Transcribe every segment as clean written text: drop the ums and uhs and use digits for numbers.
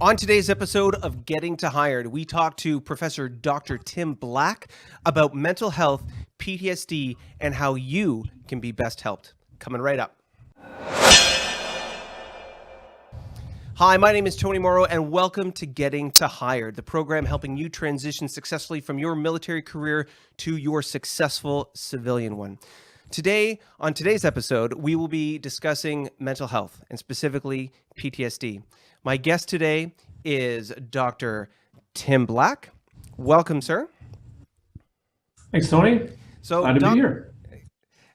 On today's episode of Getting to Hired, we talk to Professor Dr. Tim Black about mental health, PTSD, and how you can be best helped. Coming right up. Hi, my name is Tony Morrow, and welcome to Getting to Hired, the program helping you transition successfully from your military career to your successful civilian one. Today, on today's episode, we will be discussing mental health and specifically PTSD. My guest today is Dr. Tim Black. Welcome, sir. Thanks, Tony. So, glad to be here.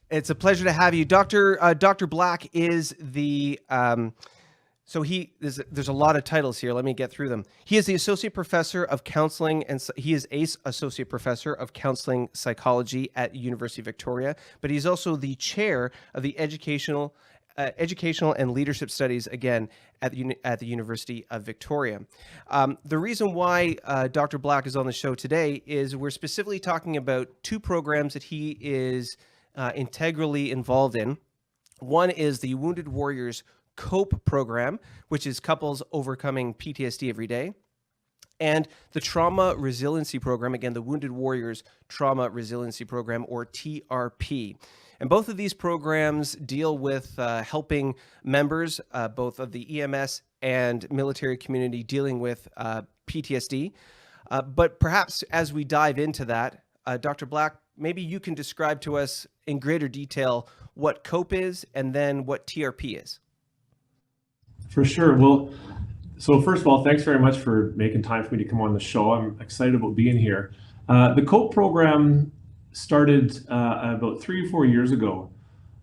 It's a pleasure to have you. Dr. Black is the there's a lot of titles here. Let me get through them. He is the associate professor of counseling, and he is associate professor of counseling psychology at University of Victoria. But he's also the chair of the educational and leadership studies, again, at the University of Victoria. The reason why Dr. Black is on the show today is we're specifically talking about two programs that he is integrally involved in. One is the Wounded Warriors C.O.P.E program, which is couples overcoming PTSD every day, and the Trauma Resiliency Program, again, the Wounded Warriors Trauma Resiliency Program, or T.R.P. And both of these programs deal with helping members, both of the EMS and military community, dealing with PTSD. But perhaps as we dive into that, Dr. Black, maybe you can describe to us in greater detail what C.O.P.E is and then what T.R.P is. For sure. Well, so first of all, thanks very much for making time for me to come on the show. I'm excited about being here. The C.O.P.E program started about 3 or 4 years ago,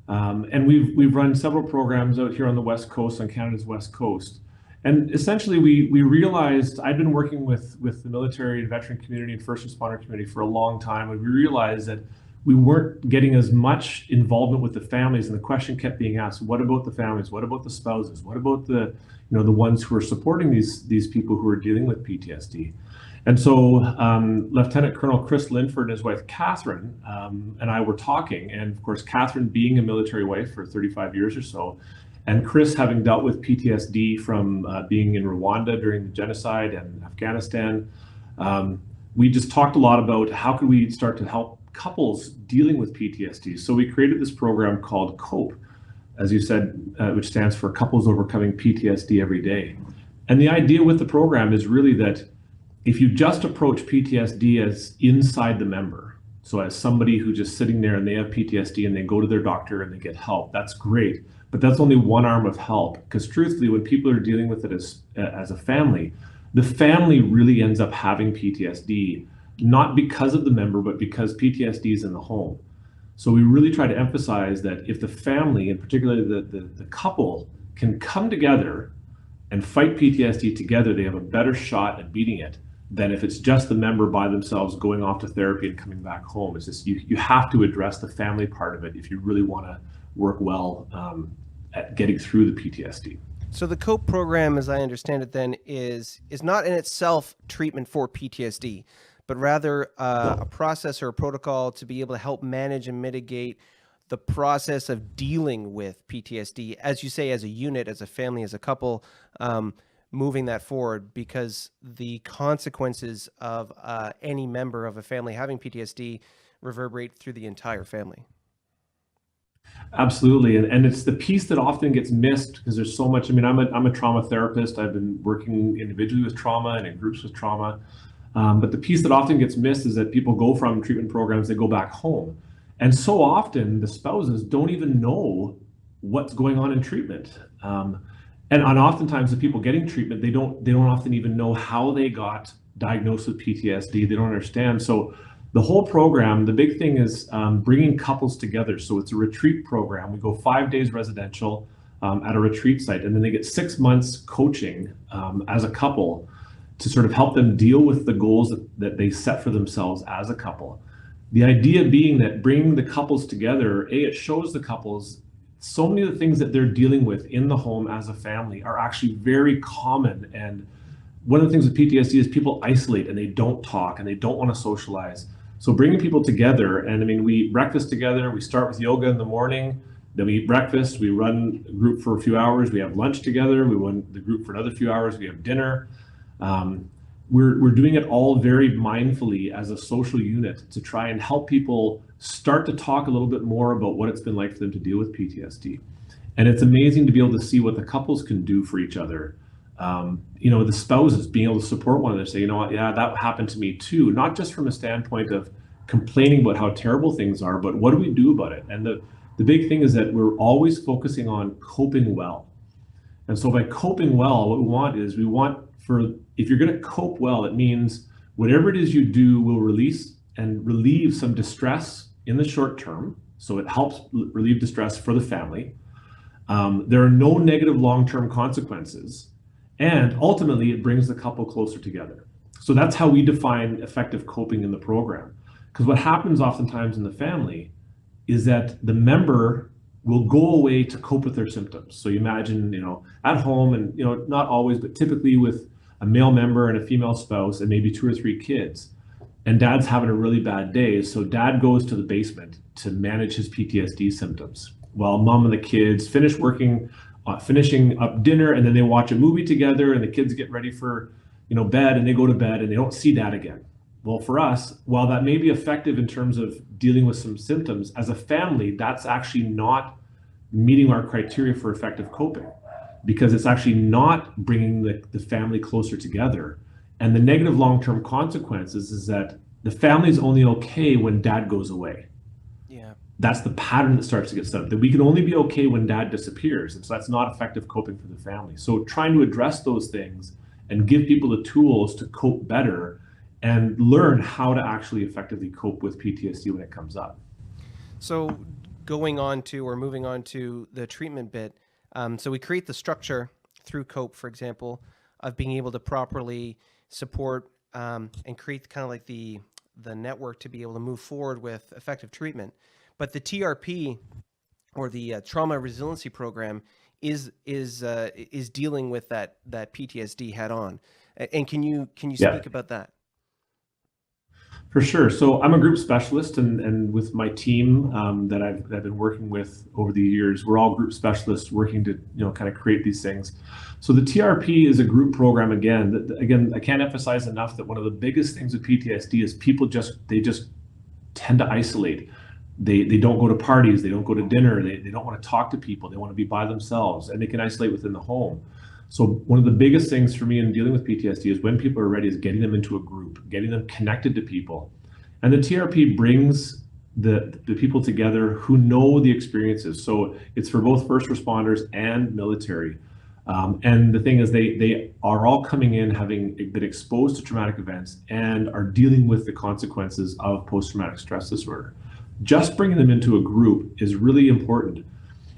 and we've run several programs out here on the West Coast, on Canada's West Coast. And essentially, we realized, I'd been working with the military and veteran community and first responder community for a long time, and we realized that we weren't getting as much involvement with the families, and the question kept being asked: what about the families? What about the spouses? What about the the ones who are supporting these people who are dealing with PTSD? And so Lieutenant Colonel Chris Linford and his wife Catherine and I were talking, and of course Catherine being a military wife for 35 years or so, and Chris having dealt with PTSD from being in Rwanda during the genocide and Afghanistan, we just talked a lot about how could we start to help couples dealing with PTSD. So we created this program called C.O.P.E, as you said, which stands for Couples Overcoming PTSD Every Day. And the idea with the program is really that if you just approach PTSD as inside the member, so as somebody who's just sitting there and they have PTSD and they go to their doctor and they get help, that's great. But that's only one arm of help, because truthfully, when people are dealing with it as a family, the family really ends up having PTSD, not because of the member, but because PTSD is in the home. So we really try to emphasize that if the family, and particularly the couple, can come together and fight PTSD together, they have a better shot at beating it than if it's just the member by themselves going off to therapy and coming back home. It's just you have to address the family part of it if you really want to work well at getting through the PTSD. So the C.O.P.E program, as I understand it, then is not in itself treatment for PTSD, but rather a process or a protocol to be able to help manage and mitigate the process of dealing with PTSD, as you say, as a unit, as a family, as a couple, moving that forward, because the consequences of any member of a family having PTSD reverberate through the entire family. Absolutely, and it's the piece that often gets missed because there's so much. I mean, I'm a trauma therapist. I've been working individually with trauma and in groups with trauma. But the piece that often gets missed is that people go from treatment programs, they go back home. And so often the spouses don't even know what's going on in treatment. And oftentimes the people getting treatment, they don't often even know how they got diagnosed with PTSD. They don't understand. So the whole program, the big thing is bringing couples together. So it's a retreat program. We go 5 days residential at a retreat site, and then they get 6 months coaching as a couple to sort of help them deal with the goals that they set for themselves as a couple. The idea being that bringing the couples together, it shows the couples so many of the things that they're dealing with in the home as a family are actually very common. And one of the things with PTSD is people isolate and they don't talk and they don't want to socialize. So bringing people together, and I mean, we breakfast together, we start with yoga in the morning, Then we eat breakfast, we run a group for a few hours, we have lunch together, we run the group for another few hours, we have dinner. We're doing it all very mindfully as a social unit to try and help people start to talk a little bit more about what it's been like for them to deal with PTSD. And it's amazing to be able to see what the couples can do for each other. The spouses being able to support one another, say, you know what, yeah, that happened to me too, not just from a standpoint of complaining about how terrible things are, but what do we do about it? And the big thing is that we're always focusing on coping well. And so by coping well, what we want if you're going to cope well, it means whatever it is you do will release and relieve some distress in the short term. So it helps relieve distress for the family. There are no negative long-term consequences. And ultimately, it brings the couple closer together. So that's how we define effective coping in the program. Because what happens oftentimes in the family is that the member will go away to cope with their symptoms. So you imagine, at home, and not always, but typically with a male member and a female spouse and maybe 2 or 3 kids, and dad's having a really bad day. So dad goes to the basement to manage his PTSD symptoms while mom and the kids finishing up dinner, and then they watch a movie together, and the kids get ready for bed, and they go to bed and they don't see dad again. Well, for us, while that may be effective in terms of dealing with some symptoms, as a family, that's actually not meeting our criteria for effective coping, because it's actually not bringing the family closer together. And the negative long-term consequences is that the family is only okay when dad goes away. Yeah. That's the pattern that starts to get set up, that we can only be okay when dad disappears. And so that's not effective coping for the family. So trying to address those things and give people the tools to cope better and learn how to actually effectively cope with PTSD when it comes up. So moving on to the treatment bit. So we create the structure through COPE, for example, of being able to properly support and create kind of like the network to be able to move forward with effective treatment. But the TRP, or the trauma resiliency program, is dealing with that PTSD head on. And can you speak about that? For sure. So I'm a group specialist, and with my team that I've been working with over the years, we're all group specialists working to kind of create these things. So the TRP is a group program. Again, I can't emphasize enough that one of the biggest things with PTSD is people just tend to isolate. They don't go to parties, they don't go to dinner, they don't want to talk to people, they want to be by themselves, and they can isolate within the home. So one of the biggest things for me in dealing with PTSD is when people are ready is getting them into a group, getting them connected to people. And the TRP brings the people together who know the experiences. So it's for both first responders and military. And the thing is, they are all coming in having been exposed to traumatic events and are dealing with the consequences of post-traumatic stress disorder. Just bringing them into a group is really important,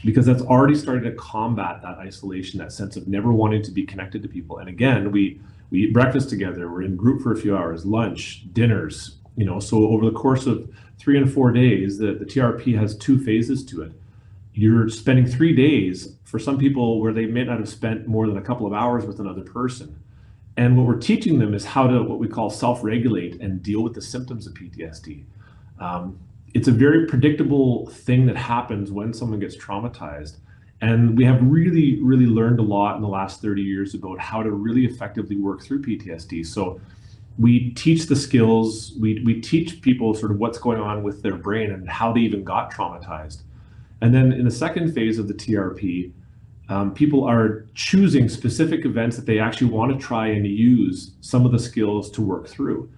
because that's already starting to combat that isolation, that sense of never wanting to be connected to people. And again, we eat breakfast together, we're in group for a few hours, lunch, dinners, so over the course of 3 and 4 days, the TRP has 2 phases to it. You're spending 3 days, for some people, where they may not have spent more than a couple of hours with another person. And what we're teaching them is how to, what we call, self-regulate and deal with the symptoms of PTSD. It's a very predictable thing that happens when someone gets traumatized. And we have really, really learned a lot in the last 30 years about how to really effectively work through PTSD. So we teach the skills, we teach people sort of what's going on with their brain and how they even got traumatized. And then in the second phase of the TRP, people are choosing specific events that they actually want to try and use some of the skills to work through.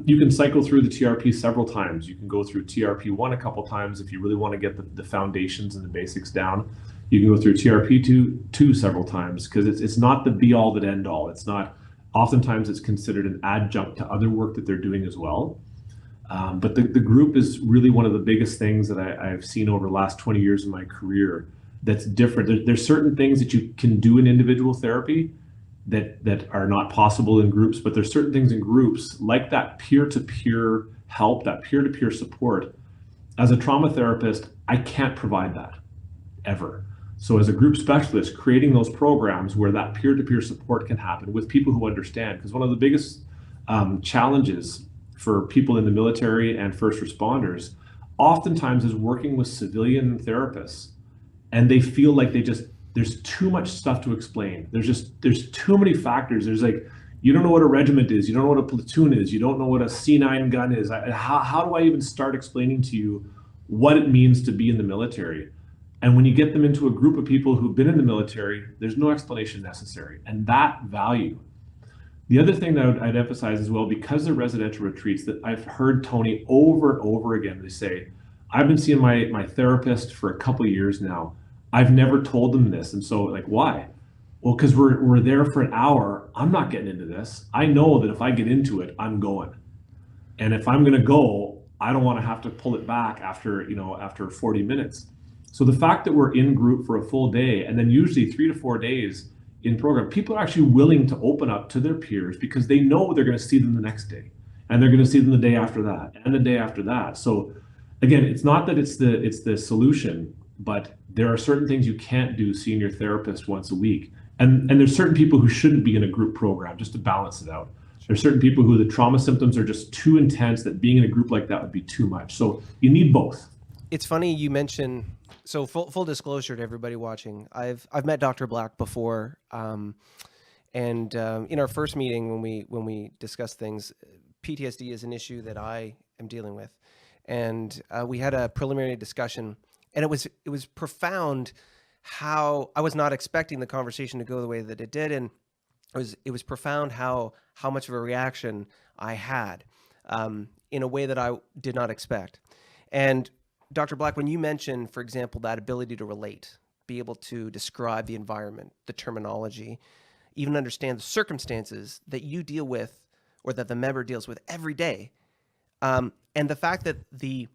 You can cycle through the TRP several times. You can go through TRP1 a couple times if you really want to get the foundations and the basics down. You can go through TRP2 several times, because it's not the be all that end all. It's not, oftentimes it's considered an adjunct to other work that they're doing as well. But the group is really one of the biggest things that I've seen over the last 20 years of my career that's different. There's certain things that you can do in individual therapy that are not possible in groups, but there's certain things in groups, like that peer-to-peer help, that peer-to-peer support. As a trauma therapist, I can't provide that, ever. So as a group specialist, creating those programs where that peer-to-peer support can happen with people who understand, because one of the biggest challenges for people in the military and first responders oftentimes is working with civilian therapists and they feel like there's too much stuff to explain. There's too many factors. There's like, you don't know what a regiment is, you don't know what a platoon is, you don't know what a C9 gun is. How do I even start explaining to you what it means to be in the military? And when you get them into a group of people who've been in the military, there's no explanation necessary. And that value. The other thing that I'd emphasize as well, because they're residential retreats, that I've heard Tony over and over again, they say, I've been seeing my therapist for a couple of years now. I've never told them this. And so, like, why? Well, because we're there for an hour. I'm not getting into this. I know that if I get into it, I'm going. And if I'm going to go, I don't want to have to pull it back after 40 minutes. So the fact that we're in group for a full day, and then usually 3 to 4 days in program, people are actually willing to open up to their peers because they know they're going to see them the next day, and they're going to see them the day after that, and the day after that. So again, it's not that it's the solution, but there are certain things you can't do seeing your therapist once a week. And there's certain people who shouldn't be in a group program, just to balance it out. There's certain people who the trauma symptoms are just too intense that being in a group like that would be too much. So you need both. It's funny you mention, so full disclosure to everybody watching, I've met Dr. Black before, and in our first meeting when we discussed things, PTSD is an issue that I am dealing with, and we had a preliminary discussion, and it was profound how I was not expecting the conversation to go the way that it did, and it was profound how much of a reaction I had in a way that I did not expect. And Dr. Black, when you mentioned, for example, that ability to relate, be able to describe the environment, the terminology, even understand the circumstances that you deal with or that the member deals with every day, and the fact that the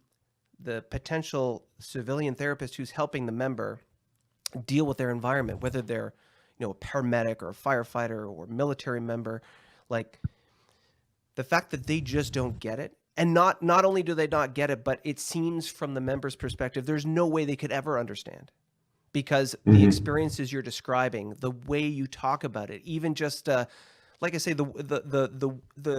potential civilian therapist who's helping the member deal with their environment, whether they're a paramedic or a firefighter or military member, like the fact that they just don't get it. And not only do they not get it, but it seems from the member's perspective, there's no way they could ever understand, because the experiences you're describing, the way you talk about it, even just like I say, the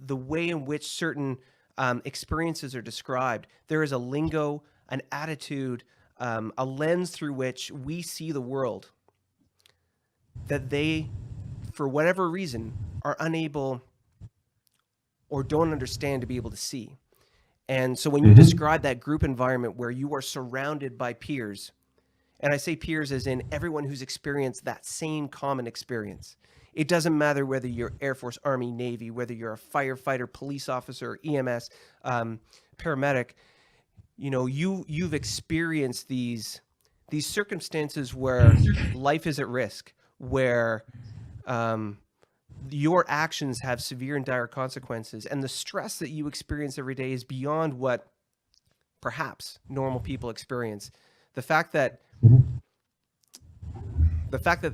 way in which certain experiences are described, there is a lingo, an attitude, a lens through which we see the world that they, for whatever reason, are unable or don't understand to be able to see. And so when you describe that group environment where you are surrounded by peers, and I say peers as in everyone who's experienced that same common experience. It doesn't matter whether you're Air Force, Army, Navy, whether you're a firefighter, police officer, EMS, paramedic, you've experienced these circumstances where life is at risk, where your actions have severe and dire consequences, and the stress that you experience every day is beyond what perhaps normal people experience. The fact that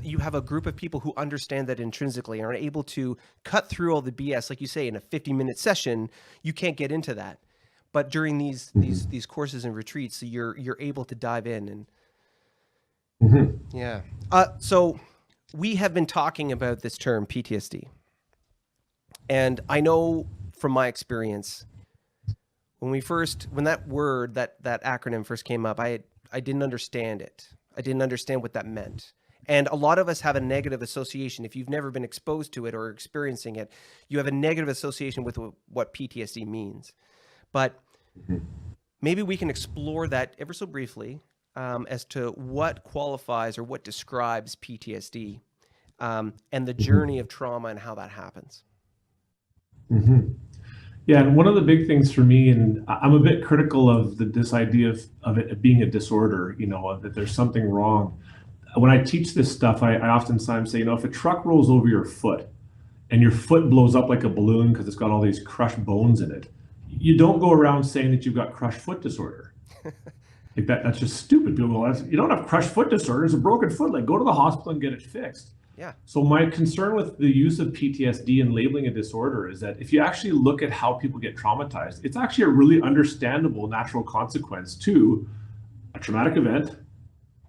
you have a group of people who understand that intrinsically and are able to cut through all the BS, like you say, in a 50-minute session, you can't get into that. But during these courses and retreats, you're able to dive in and yeah. So we have been talking about this term PTSD, and I know from my experience, when that word, that acronym first came up, I didn't understand it. I didn't understand what that meant. And a lot of us have a negative association. If you've never been exposed to it or experiencing it, you have a negative association with what PTSD means. But maybe we can explore that ever so briefly as to what qualifies or what describes PTSD and the journey of trauma and how that happens. Yeah, and one of the big things for me, and I'm a bit critical of this idea of it being a disorder, that there's something wrong. When I teach this stuff, I oftentimes say, if a truck rolls over your foot and your foot blows up like a balloon because it's got all these crushed bones in it, you don't go around saying that you've got crushed foot disorder. Like that's just stupid. People go, you don't have crushed foot disorder, it's a broken foot. Like, go to the hospital and get it fixed. Yeah. So my concern with the use of PTSD and labeling a disorder is that if you actually look at how people get traumatized, it's actually a really understandable natural consequence to a traumatic event,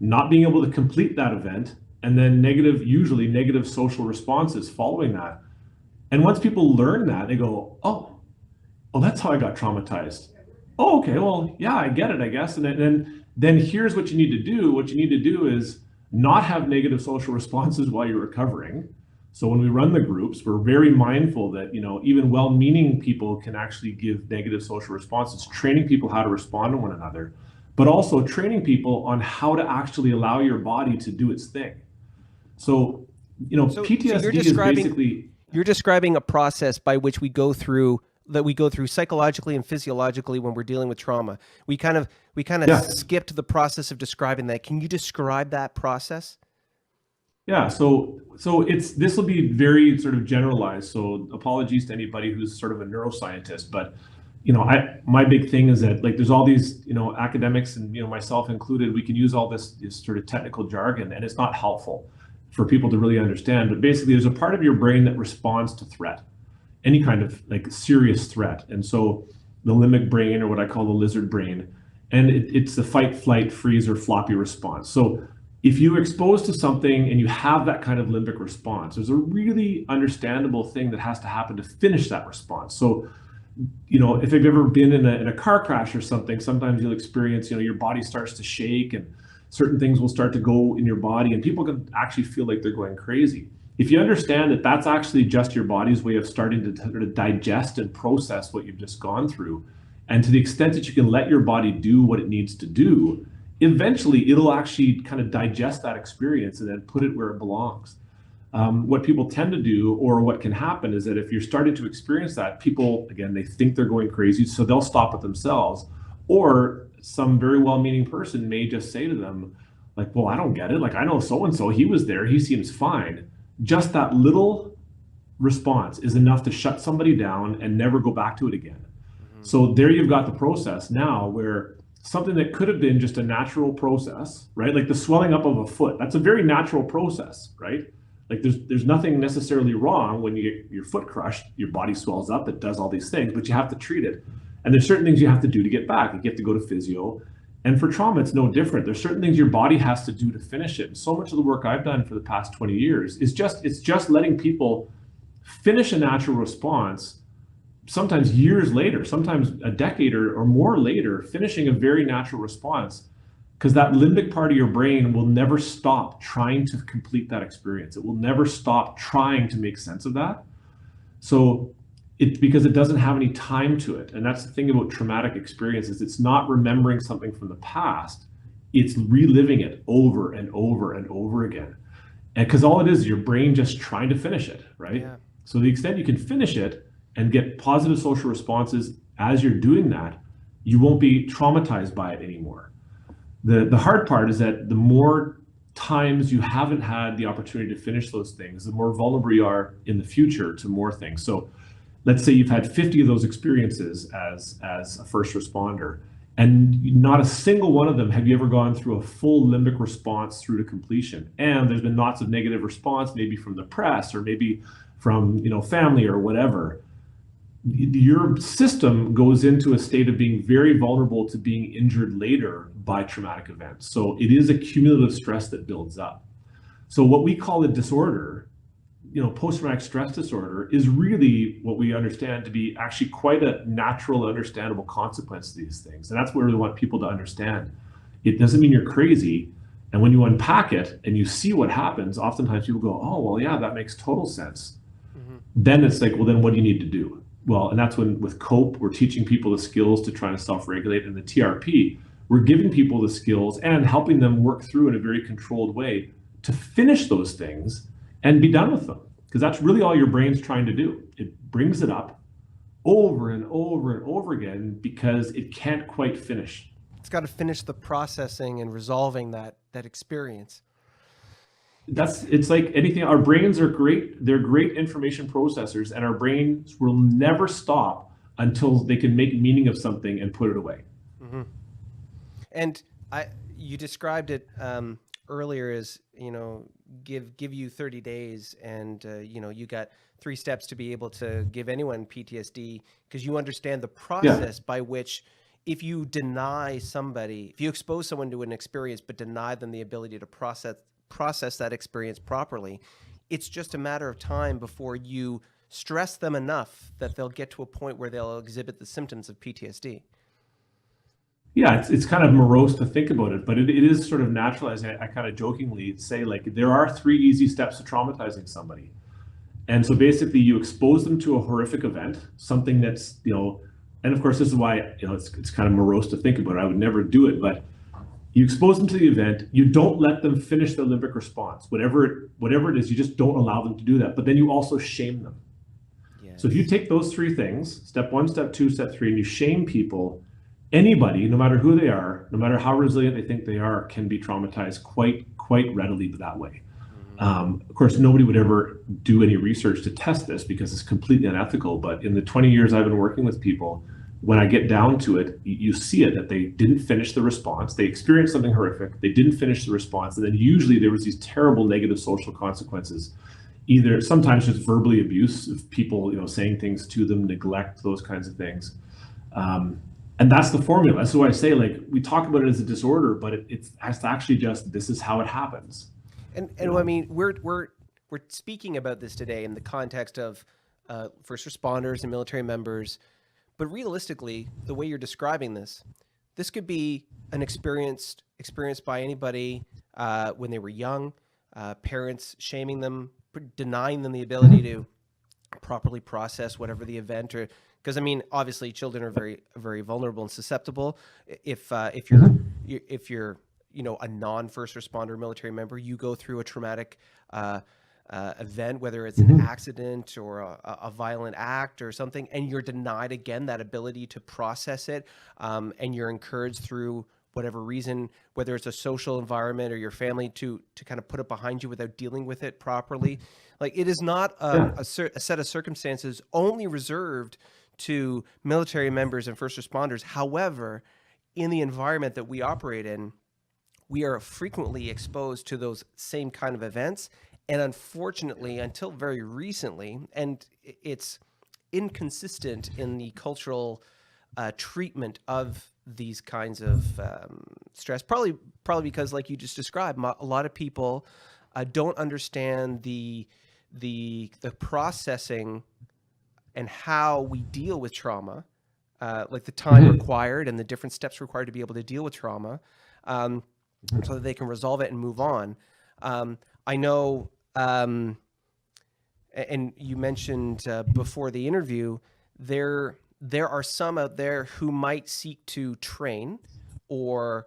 not being able to complete that event, and then usually negative social responses following that. And once people learn that, they go, oh, that's how I got traumatized. Oh, okay, well, yeah, I get it, I guess. And then then here's what you need to do. What you need to do is not have negative social responses while you're recovering. So when we run the groups, we're very mindful that, even well-meaning people can actually give negative social responses, training people how to respond to one another, but also training people on how to actually allow your body to do its thing. So, PTSD is basically... You're describing a process by which we go through psychologically and physiologically when we're dealing with trauma. We kind of skipped the process of describing that. Can you describe that process? Yeah, so this will be very sort of generalized. So apologies to anybody who's sort of a neuroscientist, but my big thing is that, like, there's all these academics and myself included, we can use all this sort of technical jargon, and it's not helpful for people to really understand. But basically, there's a part of your brain that responds to threat, any kind of like serious threat, and so the limbic brain, or what I call the lizard brain, and it's the fight, flight, freeze, or floppy response. So if you're exposed to something and you have that kind of limbic response, there's a really understandable thing that has to happen to finish that response. So, if you've ever been in a car crash or something, sometimes you'll experience, your body starts to shake and certain things will start to go in your body, and people can actually feel like they're going crazy. If you understand that that's actually just your body's way of starting to sort of digest and process what you've just gone through, and to the extent that you can let your body do what it needs to do, eventually it'll actually kind of digest that experience and then put it where it belongs. What people tend to do, or what can happen, is that if you're starting to experience that, people, again, they think they're going crazy, so they'll stop it themselves. Or some very well-meaning person may just say to them, like, well, I don't get it. Like, I know so-and-so, he was there, he seems fine. Just that little response is enough to shut somebody down and never go back to it again. Mm-hmm. So there you've got the process now where something that could have been just a natural process, right? Like the swelling up of a foot, that's a very natural process, right? Like there's nothing necessarily wrong when you get your foot crushed, your body swells up, it does all these things, but you have to treat it. And there's certain things you have to do to get back. You have to go to physio. And for trauma, it's no different. There's certain things your body has to do to finish it. And so much of the work I've done for the past 20 years is just letting people finish a natural response, sometimes years later, sometimes a decade or more later, finishing a very natural response, because that limbic part of your brain will never stop trying to complete that experience. It will never stop trying to make sense of that. So because it doesn't have any time to it. And that's the thing about traumatic experiences. It's not remembering something from the past. It's reliving it over and over and over again. And because all it is your brain just trying to finish it, right? Yeah. So the extent you can finish it and get positive social responses as you're doing that, you won't be traumatized by it anymore. The hard part is that the more times you haven't had the opportunity to finish those things, the more vulnerable you are in the future to more things. So let's say you've had 50 of those experiences as a first responder, and not a single one of them have you ever gone through a full limbic response through to completion. And there's been lots of negative response, maybe from the press or maybe from family or whatever. Your system goes into a state of being very vulnerable to being injured later by traumatic events. So it is a cumulative stress that builds up. So what we call a disorder, post-traumatic stress disorder, is really what we understand to be actually quite a natural, understandable consequence of these things. And that's what we want people to understand. It doesn't mean you're crazy. And when you unpack it and you see what happens, oftentimes people go, oh, well, yeah, that makes total sense. Mm-hmm. Then it's like, well, then what do you need to do? Well, and that's when with C.O.P.E, we're teaching people the skills to try to self-regulate. And the T.R.P, we're giving people the skills and helping them work through in a very controlled way to finish those things and be done with them. Because that's really all your brain's trying to do. It brings it up over and over and over again because it can't quite finish. It's got to finish the processing and resolving that experience. It's like anything. Our brains are great. They're great information processors, and our brains will never stop until they can make meaning of something and put it away. Mm-hmm. And you described it earlier as, give you 30 days and, you got 3 steps to be able to give anyone PTSD, because you understand the process by which, if you deny somebody, if you expose someone to an experience but deny them the ability to process that experience properly, it's just a matter of time before you stress them enough that they'll get to a point where they'll exhibit the symptoms of PTSD. Yeah, it's kind of morose to think about it, but it is sort of naturalized. I kind of jokingly say, like, there are three easy steps to traumatizing somebody. And so basically you expose them to a horrific event, something that's, and of course this is why, it's kind of morose to think about it. I would never do it, but you expose them to the event, you don't let them finish their limbic response, whatever it is, you just don't allow them to do that. But then you also shame them. Yes. So if you take those three things, step one, step two, step three, and you shame people, anybody, no matter who they are, no matter how resilient they think they are, can be traumatized quite readily that way. Of course, nobody would ever do any research to test this because it's completely unethical. But in the 20 years I've been working with people, when I get down to it, you see it, that they didn't finish the response. They experienced something horrific. They didn't finish the response. And then usually there was these terrible negative social consequences, either sometimes just verbally abuse of people, saying things to them, neglect, those kinds of things. And that's the formula. That's why I say, like, we talk about it as a disorder, but it's actually just, this is how it happens. And I mean, we're speaking about this today in the context of first responders and military members, but realistically, the way you're describing this could be an experience by anybody when they were young, parents shaming them, denying them the ability to properly process whatever the event, or because I mean, obviously, children are very vulnerable and susceptible. If you're a non-first responder military member, you go through a traumatic event, whether it's an accident or a violent act or something, and you're denied again that ability to process it, and you're encouraged through whatever reason, whether it's a social environment or your family, to kind of put it behind you without dealing with it properly. Like, it is not a set of circumstances only reserved to military members and first responders. However, in the environment that we operate in, we are frequently exposed to those same kind of events. And unfortunately, until very recently, and it's inconsistent in the cultural treatment of these kinds of stress, probably because, like you just described, a lot of people don't understand the processing and how we deal with trauma, like the time required and the different steps required to be able to deal with trauma, so that they can resolve it and move on. I know, and you mentioned before the interview, there are some out there who might seek to train or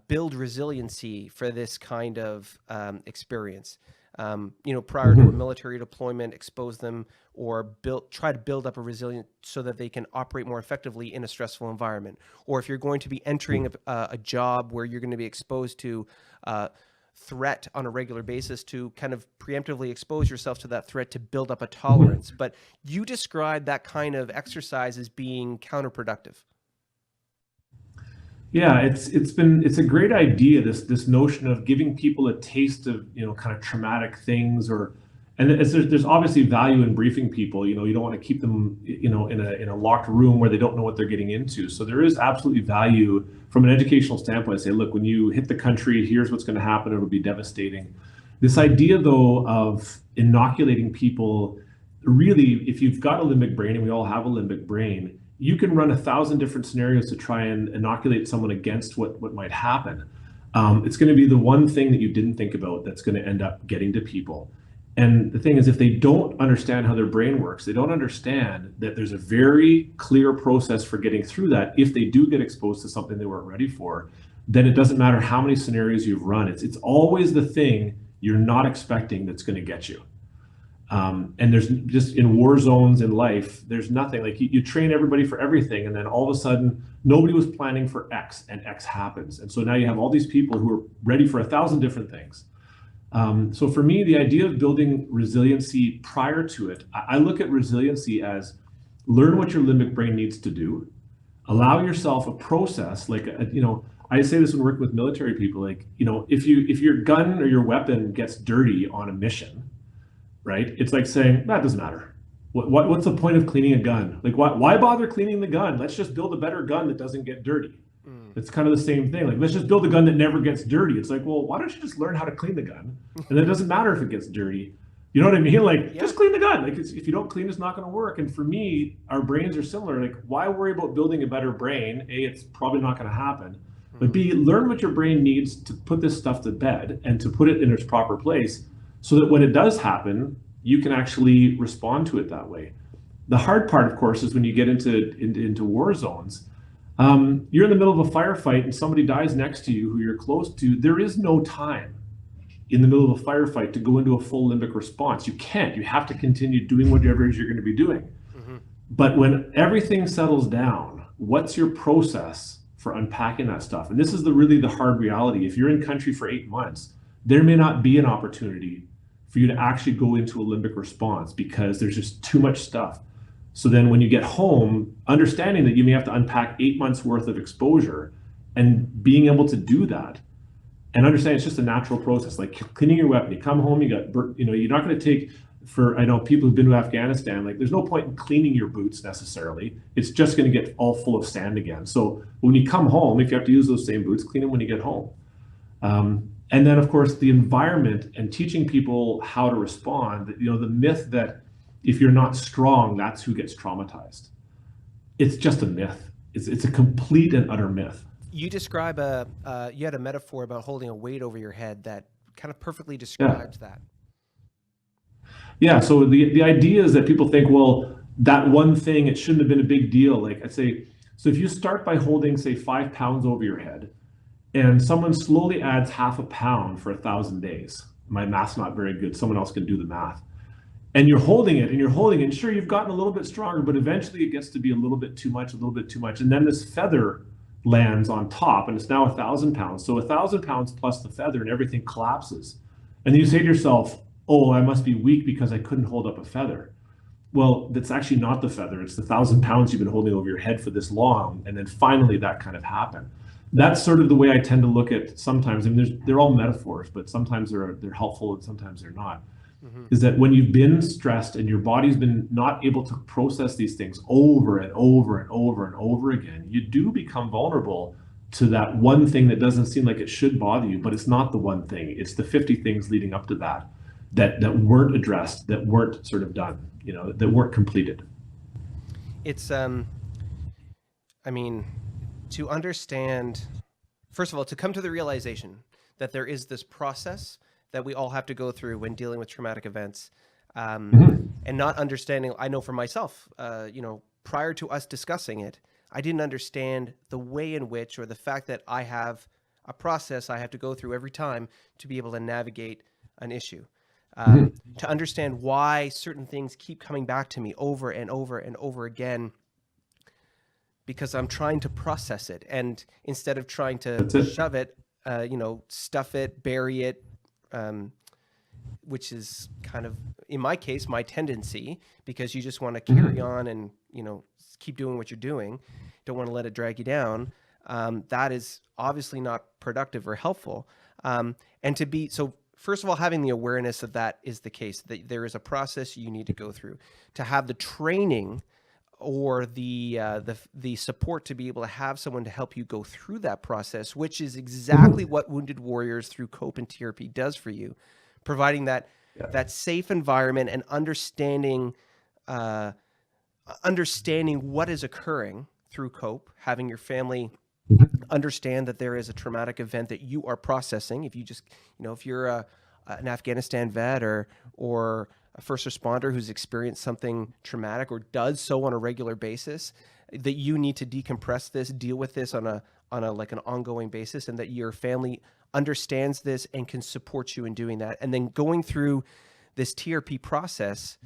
build resiliency for this kind of experience. Prior to a military deployment, expose them or try to build up a resilience so that they can operate more effectively in a stressful environment. Or if you're going to be entering a job where you're going to be exposed to threat on a regular basis, to kind of preemptively expose yourself to that threat to build up a tolerance. But you describe that kind of exercise as being counterproductive. Yeah, it's a great idea, this notion of giving people a taste of kind of traumatic things, and there's obviously value in briefing people. You don't want to keep them in a locked room where they don't know what they're getting into. So there is absolutely value from an educational standpoint. I say, look, when you hit the country, here's what's going to happen. It'll be devastating. This idea, though, of inoculating people, really, if you've got a limbic brain, and we all have a limbic brain, you can run 1,000 different scenarios to try and inoculate someone against what might happen. It's going to be the one thing that you didn't think about that's going to end up getting to people. And the thing is, if they don't understand how their brain works, they don't understand that there's a very clear process for getting through that. If they do get exposed to something they weren't ready for, then it doesn't matter how many scenarios you've run. It's always the thing you're not expecting that's going to get you. And there's just, in war zones in life, there's nothing like you train everybody for everything. And then all of a sudden, nobody was planning for X, and X happens. And so now you have all these people who are ready for 1,000 different things. So for me, the idea of building resiliency prior to it, I look at resiliency as learn what your limbic brain needs to do, allow yourself a process, like, I say this when working with military people, like, if your gun or your weapon gets dirty on a mission, right? It's like saying, that doesn't matter. What's the point of cleaning a gun? Like, why bother cleaning the gun? Let's just build a better gun that doesn't get dirty. It's kind of the same thing. Like, let's just build a gun that never gets dirty. It's like, well, why don't you just learn how to clean the gun? And it doesn't matter if it gets dirty. You know what I mean? Like, Yeah. just clean the gun. Like, if you don't clean, it's not going to work. And for me, our brains are similar. Like, why worry about building a better brain? A, it's probably not going to happen. But Hmm. B, learn what your brain needs to put this stuff to bed and to put it in its proper place so that when it does happen, you can actually respond to it that way. The hard part, of course, is when you get into war zones. You're in the middle of a firefight and somebody dies next to you who you're close to. There is no time in the middle of a firefight to go into a full limbic response. You can't. You have to continue doing whatever it is you're going to be doing. Hmm. But when everything settles down, what's your process for unpacking that stuff? And this is really the hard reality. If you're in country for 8 months, there may not be an opportunity for you to actually go into a limbic response because there's just too much stuff. So then when you get home, understanding that you may have to unpack 8 months worth of exposure and being able to do that and understand it's just a natural process, like cleaning your weapon. You come home, you're not going to take, for I know people who've been to Afghanistan, like there's no point in cleaning your boots necessarily. It's just going to get all full of sand again. So when you come home, if you have to use those same boots, clean them when you get home. And then of course the environment and teaching people how to respond. The myth that if you're not strong, that's who gets traumatized. It's just a myth. It's a complete and utter myth. You describe you had a metaphor about holding a weight over your head that kind of perfectly Yeah. describes that. Yeah, so the idea is that people think, well, that one thing, it shouldn't have been a big deal. Like I'd say, so if you start by holding, say, 5 pounds over your head, and someone slowly adds half a pound for 1,000 days, my math's not very good. Someone else can do the math. And you're holding it and you're holding it. And sure, you've gotten a little bit stronger, but eventually it gets to be a little bit too much, a little bit too much. And then this feather lands on top, and it's now 1,000 pounds. So 1,000 pounds plus the feather, and everything collapses. And then you say to yourself, oh, I must be weak because I couldn't hold up a feather. Well, that's actually not the feather. It's the 1,000 pounds you've been holding over your head for this long. And then finally that kind of happened. That's sort of the way I tend to look at sometimes. I mean, they're all metaphors, but sometimes they're helpful and sometimes they're not. Hmm. Is that when you've been stressed and your body's been not able to process these things over and over and over and over again, you do become vulnerable to that one thing that doesn't seem like it should bother you, but it's not the one thing. It's the 50 things leading up to that weren't addressed, that weren't sort of done, that weren't completed. It's I mean, to understand, first of all, to come to the realization that there is this process that we all have to go through when dealing with traumatic events, Mhm. and not understanding. I know for myself, prior to us discussing it, I didn't understand the way in which, or the fact that I have a process I have to go through every time to be able to navigate an issue. Mhm. To understand why certain things keep coming back to me over and over and over again, because I'm trying to process it. And instead of trying to That's it. shove it, stuff it, bury it, which is kind of, in my case, my tendency, because you just want to carry Mhm. on and, keep doing what you're doing. Don't want to let it drag you down. That is obviously not productive or helpful. And so first of all, having the awareness that that is the case, that there is a process you need to go through, to have the training or the support to be able to have someone to help you go through that process, which is exactly Mhm. what Wounded Warriors through COPE and T.R.P does for you, providing that Yeah. that safe environment and understanding what is occurring through COPE, having your family Mhm. understand that there is a traumatic event that you are processing. If you just, if you're an Afghanistan vet or a first responder who's experienced something traumatic or does so on a regular basis, that you need to decompress this, deal with this on a like an ongoing basis, and that your family understands this and can support you in doing that. And then going through this TRP process,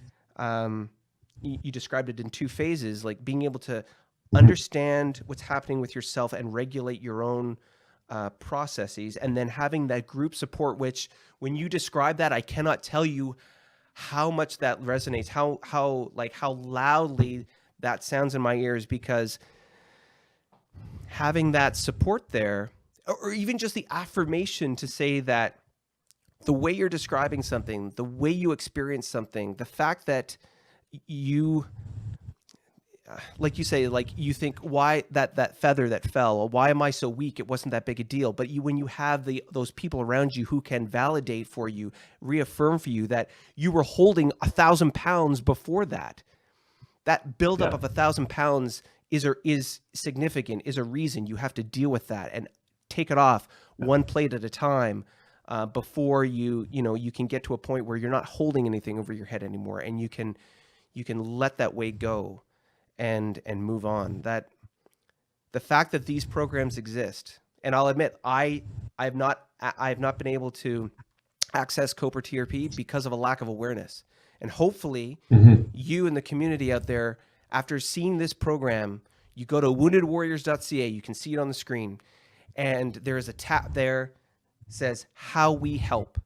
you described it in two phases, like being able to Mhm. understand what's happening with yourself and regulate your own processes, and then having that group support, which when you describe that, I cannot tell you how much that resonates, how loudly that sounds in my ears, because having that support there, or even just the affirmation to say that the way you're describing something, the way you experience something, the fact that you like you say, like you think, why that feather that fell, or why am I so weak? It wasn't that big a deal. But when you have those people around you who can validate for you, reaffirm for you that you were holding 1,000 pounds before that, that buildup of 1,000 pounds is significant, is a reason you have to deal with that and take it off one plate at a time, before you can get to a point where you're not holding anything over your head anymore, and you can let that weight go and move on. That the fact that these programs exist, and I'll admit, I've not been able to access COPE or T.R.P because of a lack of awareness. And hopefully you in the community out there, after seeing this program, you go to woundedwarriors.ca, you can see it on the screen, and there is a tab there that says how we help,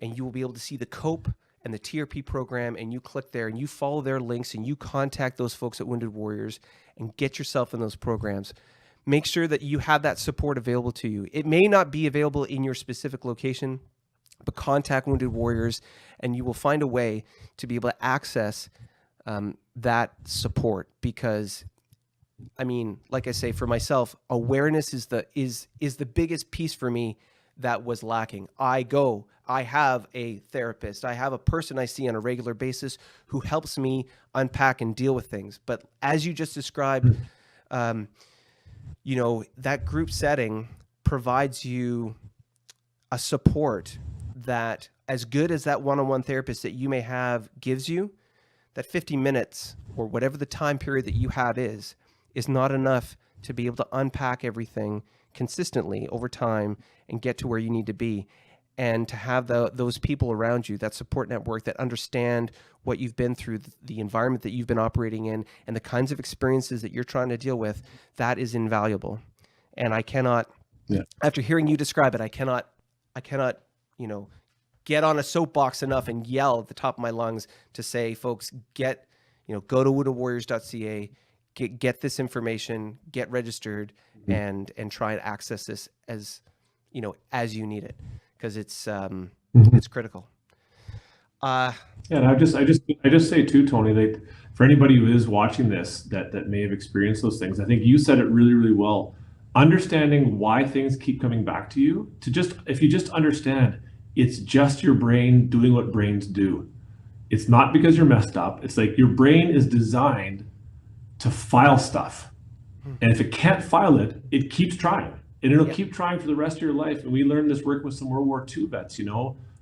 and you will be able to see the COPE and the T.R.P program, and you click there and you follow their links and you contact those folks at Wounded Warriors and get yourself in those programs. Make sure that you have that support available to you. It may not be available in your specific location, but contact Wounded Warriors and you will find a way to be able to access that support. Because, I mean, like I say, for myself, awareness is the biggest piece for me that was lacking. I have a therapist. I have a person I see on a regular basis who helps me unpack and deal with things. But as you just described, that group setting provides you a support that, as good as that one-on-one therapist that you may have gives you, that 50 minutes or whatever the time period that you have is not enough to be able to unpack everything consistently over time and get to where you need to be. And to have those people around you, that support network that understand what you've been through, the environment that you've been operating in, and the kinds of experiences that you're trying to deal with, that is invaluable. And I cannot, after hearing you describe it, I cannot, get on a soapbox enough and yell at the top of my lungs to say, folks, go to woundedwarriors.ca, get this information, get registered, and try and access this as you need it. Because it's critical. And I just say too, Tony, that for anybody who is watching this that may have experienced those things, I think you said it really, really well. Understanding why things keep coming back to you, if you just understand, it's just your brain doing what brains do. It's not because you're messed up. It's like your brain is designed to file stuff. And if it can't file it, it keeps trying. And it'll keep trying for the rest of your life. And we learned this work with some World War II vets,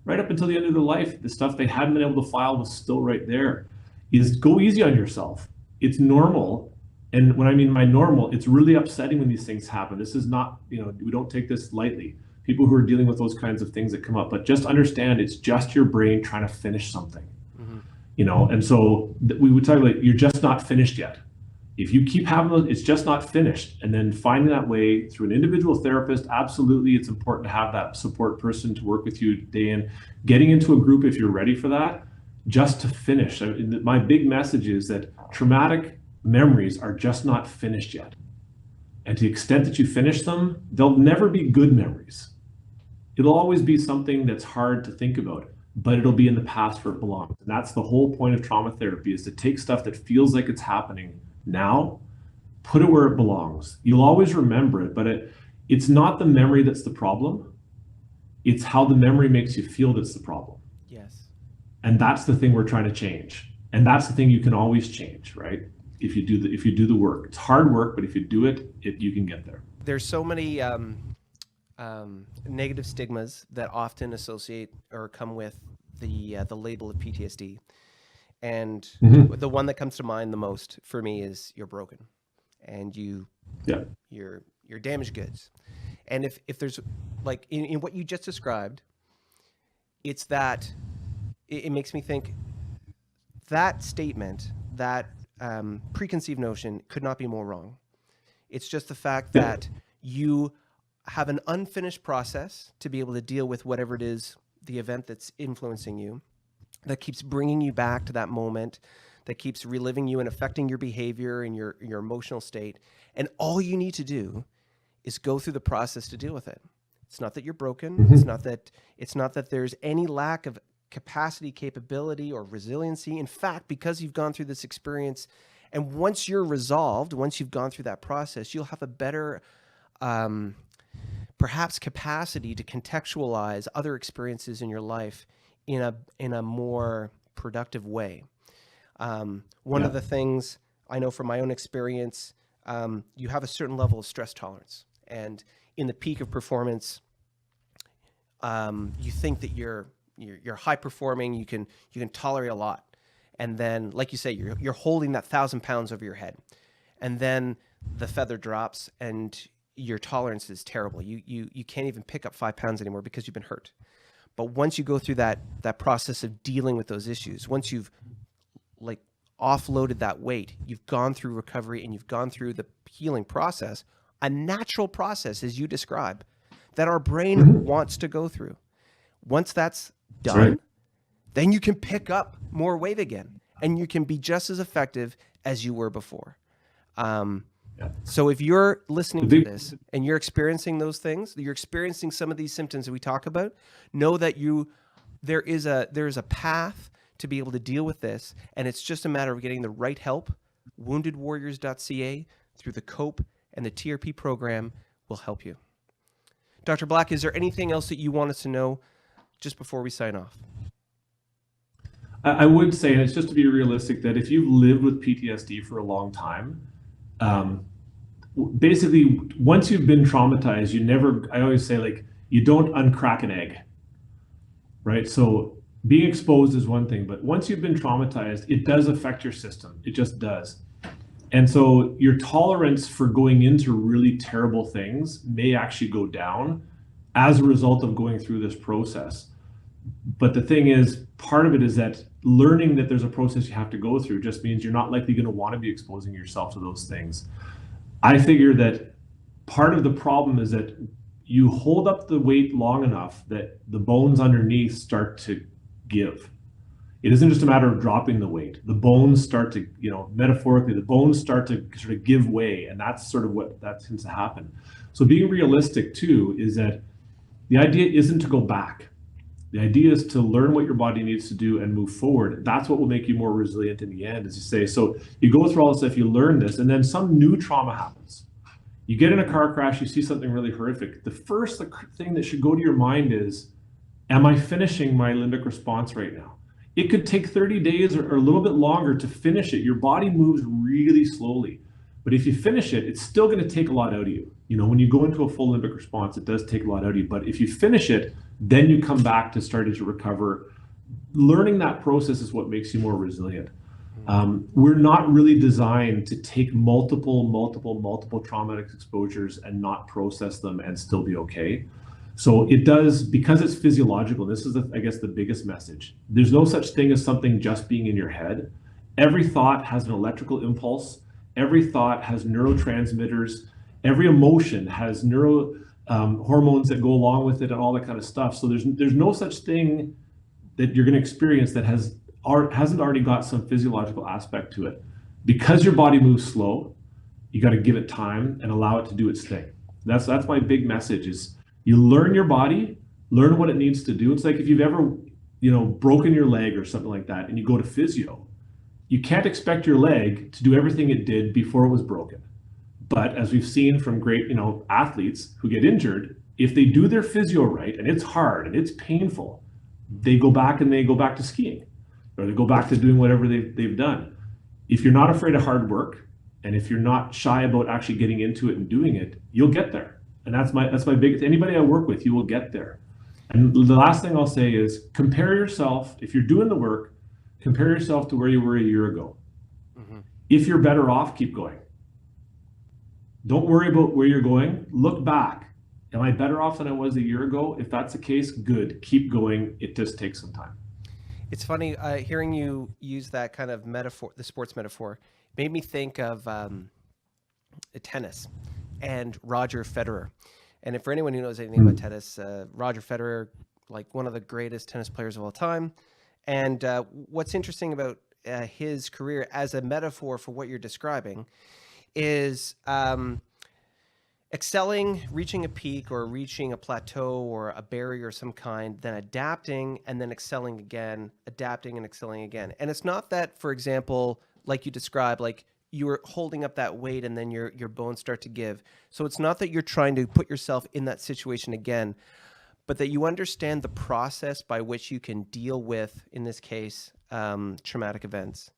right up until the end of their life, the stuff they hadn't been able to file was still right there. Is go easy on yourself. It's normal. And when I mean by normal, it's really upsetting when these things happen. This is not, we don't take this lightly. People who are dealing with those kinds of things that come up, but just understand it's just your brain trying to finish something, and so we would tell you, like, you're just not finished yet. If you keep having those, it's just not finished. And then finding that way through an individual therapist, absolutely, it's important to have that support person to work with you day in. Getting into a group if you're ready for that, just to finish. My big message is that traumatic memories are just not finished yet. And to the extent that you finish them, they'll never be good memories. It'll always be something that's hard to think about, but it'll be in the past where it belongs. And that's the whole point of trauma therapy, is to take stuff that feels like it's happening now, put it where it belongs. You'll always remember it, but it's not the memory that's the problem. It's how the memory makes you feel that's the problem. Yes. And that's the thing we're trying to change. And that's the thing you can always change, right? If you do the work. It's hard work, but if you do it, you can get there. There's so many negative stigmas that often associate or come with the label of PTSD. And the one that comes to mind the most for me is you're broken, and you're damaged goods. And if there's, like, in what you just described, it's that it makes me think that statement, that preconceived notion, could not be more wrong. It's just the fact that you have an unfinished process to be able to deal with whatever it is, the event that's influencing you, that keeps bringing you back to that moment, that keeps reliving you and affecting your behavior and your emotional state. And all you need to do is go through the process to deal with it. It's not that you're broken. It's not that there's any lack of capacity, capability, or resiliency. In fact, because you've gone through this experience And once you're resolved, once you've gone through that process, you'll have a better perhaps capacity to contextualize other experiences in your life in a more productive way. One of the things I know from my own experience, you have a certain level of stress tolerance, and in the peak of performance, you think that you're high performing, you can tolerate a lot, and then, like you say, you're holding that 1,000 pounds over your head, and then the feather drops, and your tolerance is terrible. You can't even pick up 5 pounds anymore because you've been hurt. But once you go through that process of dealing with those issues, once you've like offloaded that weight, you've gone through recovery and you've gone through the healing process, a natural process, as you describe, that our brain wants to go through. Once that's done, then you can pick up more weight again, and you can be just as effective as you were before. So if you're listening to this and you're experiencing those things, you're experiencing some of these symptoms that we talk about, know that there is a path to be able to deal with this, and it's just a matter of getting the right help. WoundedWarriors.ca through the C.O.P.E and the T.R.P program will help you. Dr. Black, is there anything else that you want us to know just before we sign off? I would say, and it's just to be realistic, that if you've lived with PTSD for a long time, basically, once you've been traumatized, I always say, like, you don't uncrack an egg, right? So being exposed is one thing, but once you've been traumatized, it does affect your system. It just does. And so your tolerance for going into really terrible things may actually go down as a result of going through this process. But the thing is, part of it is that learning that there's a process you have to go through just means you're not likely going to want to be exposing yourself to those things. I figure that part of the problem is that you hold up the weight long enough that the bones underneath start to give. It isn't just a matter of dropping the weight. The bones start to, metaphorically, the bones start to sort of give way, and that's sort of what that tends to happen. So being realistic too is that the idea isn't to go back. The idea is to learn what your body needs to do and move forward. That's what will make you more resilient in the end, as you say. So you go through all this stuff, you learn this, and then some new trauma happens. You get in a car crash, you see something really horrific. The first thing that should go to your mind is, am I finishing my limbic response right now? It could take 30 days or a little bit longer to finish it. Your body moves really slowly. But if you finish it, it's still going to take a lot out of you. When you go into a full limbic response, it does take a lot out of you. But if you finish it, then you come back to starting to recover. Learning that process is what makes you more resilient. We're not really designed to take multiple traumatic exposures and not process them and still be okay. So it does, because it's physiological. This is, I guess, the biggest message. There's no such thing as something just being in your head. Every thought has an electrical impulse. Every thought has neurotransmitters. Every emotion has hormones that go along with it and all that kind of stuff. So there's no such thing that you're going to experience that hasn't already got some physiological aspect to it. Because your body moves slow, you got to give it time and allow it to do its thing. That's my big message is, you learn your body, learn what it needs to do. It's like if you've ever, broken your leg or something like that, and you go to physio, you can't expect your leg to do everything it did before it was broken. But as we've seen from great, athletes who get injured, if they do their physio right, and it's hard and it's painful, they go back to skiing, or they go back to doing whatever they've done. If you're not afraid of hard work, and if you're not shy about actually getting into it and doing it, you'll get there. And that's my biggest, anybody I work with, you will get there. And the last thing I'll say is, compare yourself, if you're doing the work, compare yourself to where you were a year ago. If you're better off, keep going. Don't worry about where you're going. Look back. Am I better off than I was a year ago? If that's the case, good. Keep going. It just takes some time. It's funny hearing you use that kind of metaphor, the sports metaphor, made me think of tennis and Roger Federer. And for anyone who knows anything about tennis, Roger Federer, like one of the greatest tennis players of all time. And what's interesting about his career as a metaphor for what you're describing is excelling, reaching a peak or reaching a plateau or a barrier of some kind, then adapting and then excelling again, adapting and excelling again. And it's not that, for example, like you described, like you're holding up that weight and then your bones start to give. So it's not that you're trying to put yourself in that situation again, but that you understand the process by which you can deal with, in this case, traumatic events,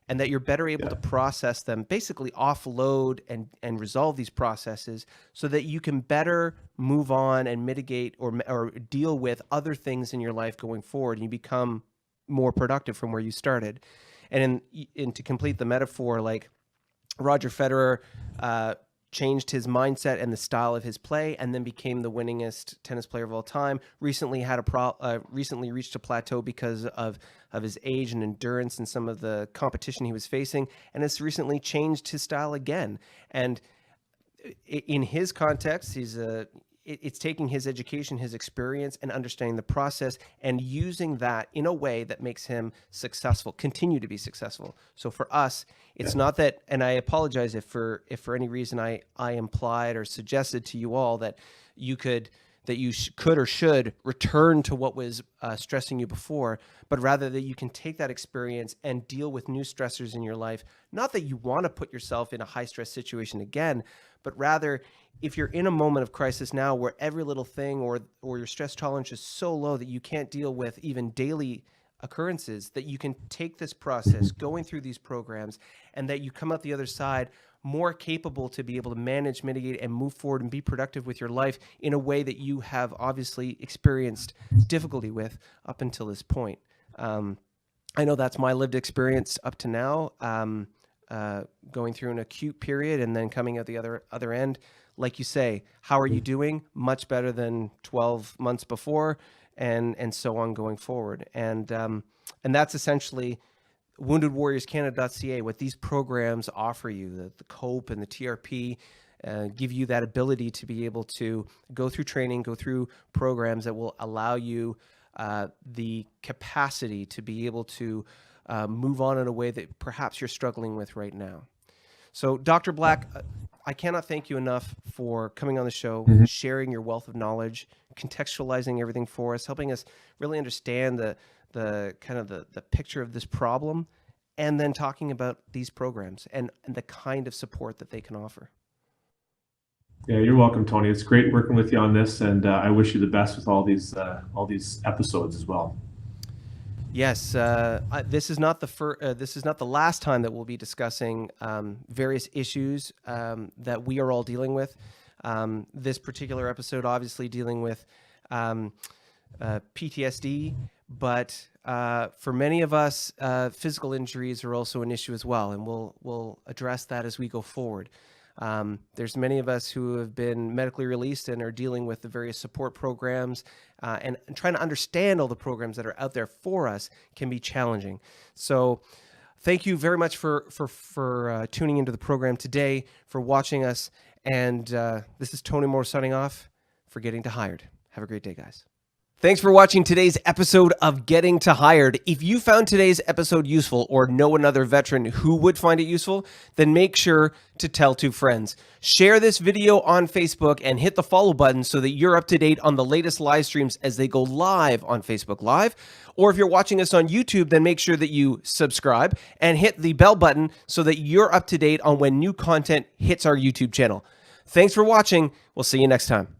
and that you're better able to process them, basically offload and resolve these processes so that you can better move on and mitigate or deal with other things in your life going forward, and you become more productive from where you started. And to complete the metaphor, like Roger Federer changed his mindset and the style of his play, and then became the winningest tennis player of all time. Recently recently reached a plateau because of his age and endurance and some of the competition he was facing, and has recently changed his style again. And in his context, it's taking his education, his experience, and understanding the process and using that in a way that makes him successful, continue to be successful. So for us, it's not that, and I apologize if for any reason I implied or suggested to you all that you could or should return to what was stressing you before, but rather that you can take that experience and deal with new stressors in your life. Not that you want to put yourself in a high stress situation again, but rather if you're in a moment of crisis now where every little thing or your stress tolerance is so low that you can't deal with even daily occurrences, that you can take this process going through these programs and that you come out the other side more capable to be able to manage, mitigate, and move forward and be productive with your life in a way that you have obviously experienced difficulty with up until this point. I know that's my lived experience up to now, going through an acute period and then coming out the other end. Like you say, how are you doing? Much better than 12 months before, and so on going forward. And that's essentially WoundedWarriorsCanada.ca, what these programs offer you, the C.O.P.E and the T.R.P, give you that ability to be able to go through training, go through programs that will allow you the capacity to be able to move on in a way that perhaps you're struggling with right now. So Dr. Black, I cannot thank you enough for coming on the show, sharing your wealth of knowledge, contextualizing everything for us, helping us really understand the kind of the picture of this problem, and then talking about these programs and the kind of support that they can offer. Yeah, you're welcome, Tony. It's great working with you on this, and I wish you the best with all these episodes as well. Yes, this is not the last time that we'll be discussing various issues that we are all dealing with. This particular episode, obviously, dealing with PTSD, but for many of us, physical injuries are also an issue as well, and we'll address that as we go forward. There's many of us who have been medically released and are dealing with the various support programs, and trying to understand all the programs that are out there for us can be challenging. So thank you very much for tuning into the program today, for watching us. And this is Tony Moore signing off for Getting to Hired. Have a great day, guys. Thanks for watching today's episode of Getting to Hired. If you found today's episode useful or know another veteran who would find it useful, then make sure to tell 2 friends. Share this video on Facebook and hit the follow button so that you're up to date on the latest live streams as they go live on Facebook Live. Or if you're watching us on YouTube, then make sure that you subscribe and hit the bell button so that you're up to date on when new content hits our YouTube channel. Thanks for watching. We'll see you next time.